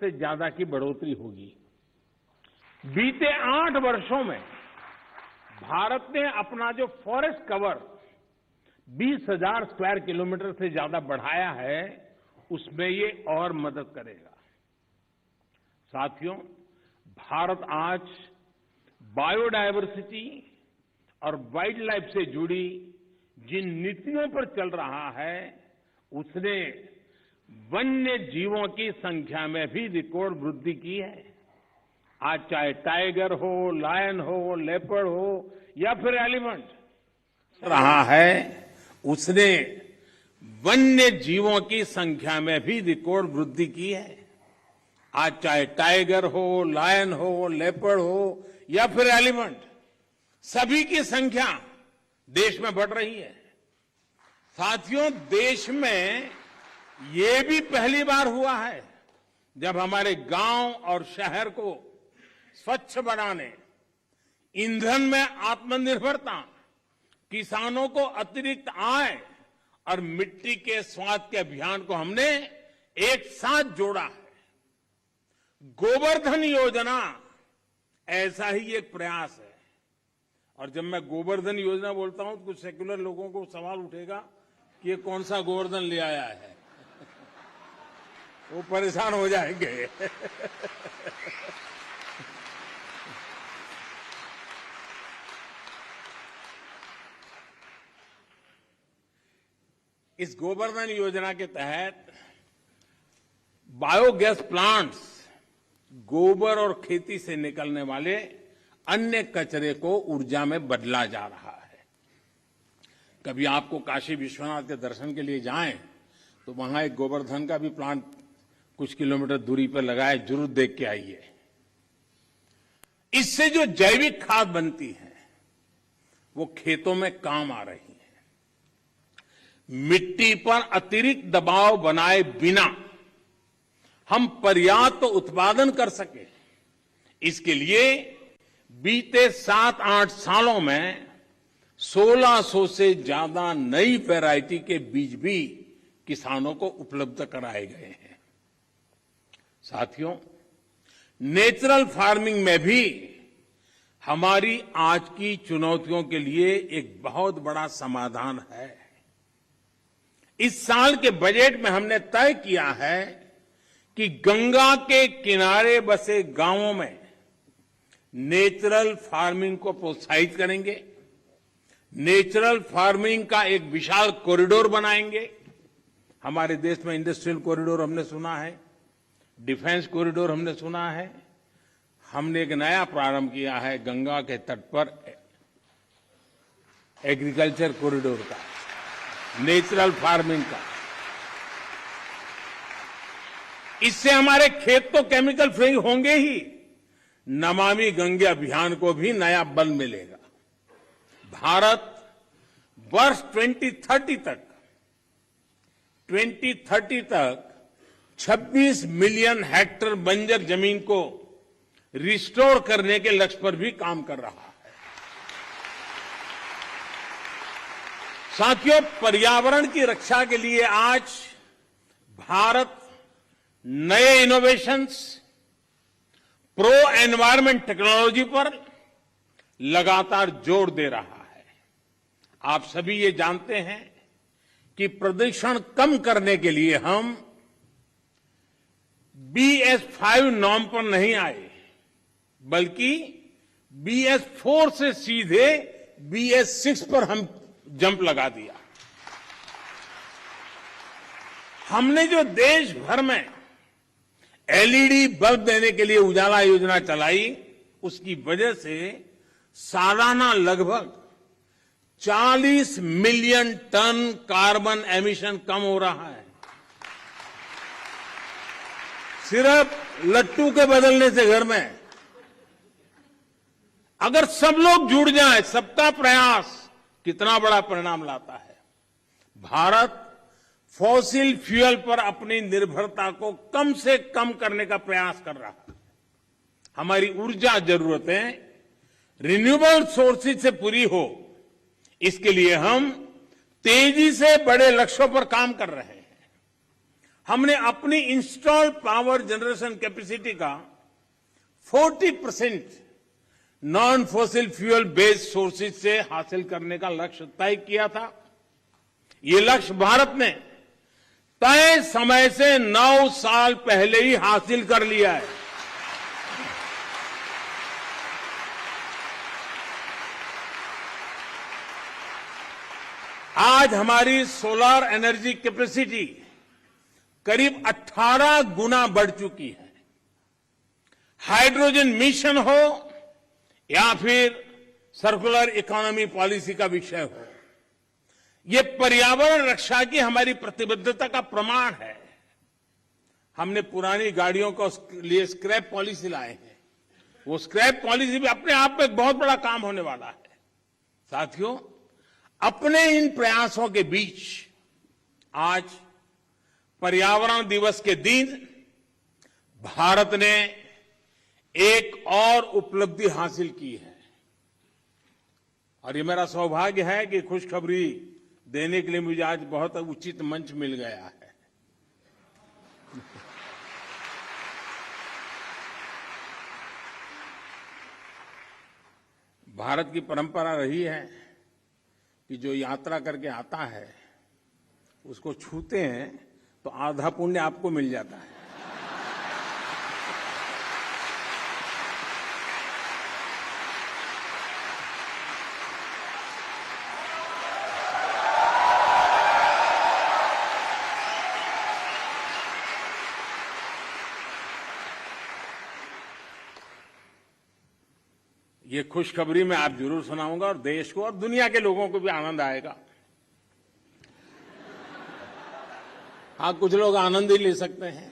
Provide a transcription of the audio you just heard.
से ज्यादा की बढ़ोतरी होगी। बीते 8 वर्षों में भारत ने अपना जो फॉरेस्ट कवर 20,000 स्क्वायर किलोमीटर से ज्यादा बढ़ाया है, उसमें ये और मदद करेगा। साथियों, भारत आज बायोडायवर्सिटी और वाइल्ड लाइफ से जुड़ी जिन नीतियों पर चल रहा है, उसने वन्य जीवों की संख्या में भी रिकॉर्ड वृद्धि की है। आज चाहे टाइगर हो, लायन हो, लेपर्ड हो या फिर एलिफेंट रहा है, उसने वन्य जीवों की संख्या में भी रिकॉर्ड वृद्धि की है। आज चाहे टाइगर हो, लायन हो, लेपर्ड हो या फिर एलिफेंट, सभी की संख्या देश में बढ़ रही है। साथियों, देश में ये भी पहली बार हुआ है जब हमारे गांव और शहर को स्वच्छ बनाने, ईंधन में आत्मनिर्भरता, किसानों को अतिरिक्त आय और मिट्टी के स्वाद के अभियान को हमने एक साथ जोड़ा है। गोवर्धन योजना ऐसा ही एक प्रयास है। और जब मैं गोवर्धन योजना बोलता हूं तो कुछ सेक्युलर लोगों को सवाल उठेगा कि ये कौन सा गोवर्धन ले आया है। वो परेशान हो जाएंगे। इस गोवर्धन योजना के तहत बायोगैस प्लांट्स गोबर और खेती से निकलने वाले अन्य कचरे को ऊर्जा में बदला जा रहा है। कभी आपको काशी विश्वनाथ के दर्शन के लिए जाएं तो वहां एक गोवर्धन का भी प्लांट कुछ किलोमीटर दूरी पर लगा है, जरूर देख के आइए। इससे जो जैविक खाद बनती है वो खेतों में काम आ रही है। मिट्टी पर अतिरिक्त दबाव बनाए बिना हम पर्याप्त उत्पादन कर सके, इसके लिए बीते 7-8 सालों में 1600 से ज्यादा नई वैरायटी के बीज भी किसानों को उपलब्ध कराए गए हैं। साथियों, नेचुरल फार्मिंग में भी हमारी आज की चुनौतियों के लिए एक बहुत बड़ा समाधान है। इस साल के बजट में हमने तय किया है कि गंगा के किनारे बसे गांवों में नेचुरल फार्मिंग को प्रोत्साहित करेंगे। नेचुरल फार्मिंग का एक विशाल कॉरिडोर बनाएंगे। हमारे देश में इंडस्ट्रियल कॉरिडोर हमने सुना है, डिफेंस कॉरिडोर हमने सुना है। हमने एक नया प्रारंभ किया है गंगा के तट पर एग्रीकल्चर कॉरिडोर का, नेचुरल फार्मिंग का। इससे हमारे खेत तो केमिकल फ्री होंगे ही, नमामि गंगे अभियान को भी नया बल मिलेगा। भारत वर्ष 2030 तक 26 मिलियन हेक्टेयर बंजर जमीन को रिस्टोर करने के लक्ष्य पर भी काम कर रहा है। साथियों, पर्यावरण की रक्षा के लिए आज भारत नए इनोवेशंस, प्रो एनवायरमेंट टेक्नोलॉजी पर लगातार जोर दे रहा है। आप सभी ये जानते हैं कि प्रदूषण कम करने के लिए हम BS5 नॉर्म पर नहीं आए, बल्कि BS4 से सीधे BS6 पर हम जंप लगा दिया। हमने जो देश भर में LED बल्ब देने के लिए उजाला योजना चलाई, उसकी वजह से सालाना लगभग 40 मिलियन टन कार्बन एमिशन कम हो रहा है। सिर्फ लट्टू के बदलने से घर में अगर सब लोग जुड़ जाएं, सबका प्रयास कितना बड़ा परिणाम लाता है। भारत फॉसिल फ्यूल पर अपनी निर्भरता को कम से कम करने का प्रयास कर रहा है। हमारी ऊर्जा जरूरतें रिन्यूएबल सोर्सेज से पूरी हो, इसके लिए हम तेजी से बड़े लक्ष्यों पर काम कर रहे हैं। हमने अपनी इंस्टॉल्ड पावर जनरेशन कैपेसिटी का 40% non fossil fuel based sources से हासिल करने का लक्ष्य तय किया था। ये लक्ष्य भारत ने तय समय से 9 साल पहले ही हासिल कर लिया है। आज हमारी सोलर एनर्जी कैपेसिटी करीब 18 गुना बढ़ चुकी है। हाइड्रोजन मिशन हो या फिर सर्कुलर इकोनॉमी पॉलिसी का विषय हो, ये पर्यावरण रक्षा की हमारी प्रतिबद्धता का प्रमाण है। हमने पुरानी गाड़ियों को लिए स्क्रैप पॉलिसी लाए हैं। वो स्क्रैप पॉलिसी भी अपने आप में एक बहुत बड़ा काम होने वाला है। साथियों, अपने इन प्रयासों के बीच आज पर्यावरण दिवस के दिन भारत ने एक और उपलब्धि हासिल की है और ये मेरा सौभाग्य है कि खुशखबरी देने के लिए मुझे आज बहुत उचित मंच मिल गया है। भारत की परंपरा रही है कि जो यात्रा करके आता है उसको छूते हैं तो आधा पुण्य आपको मिल जाता है। ये खुशखबरी मैं आप जरूर सुनाऊंगा और देश को और दुनिया के लोगों को भी आनंद आएगा। हाँ, कुछ लोग आनंद ही ले सकते हैं।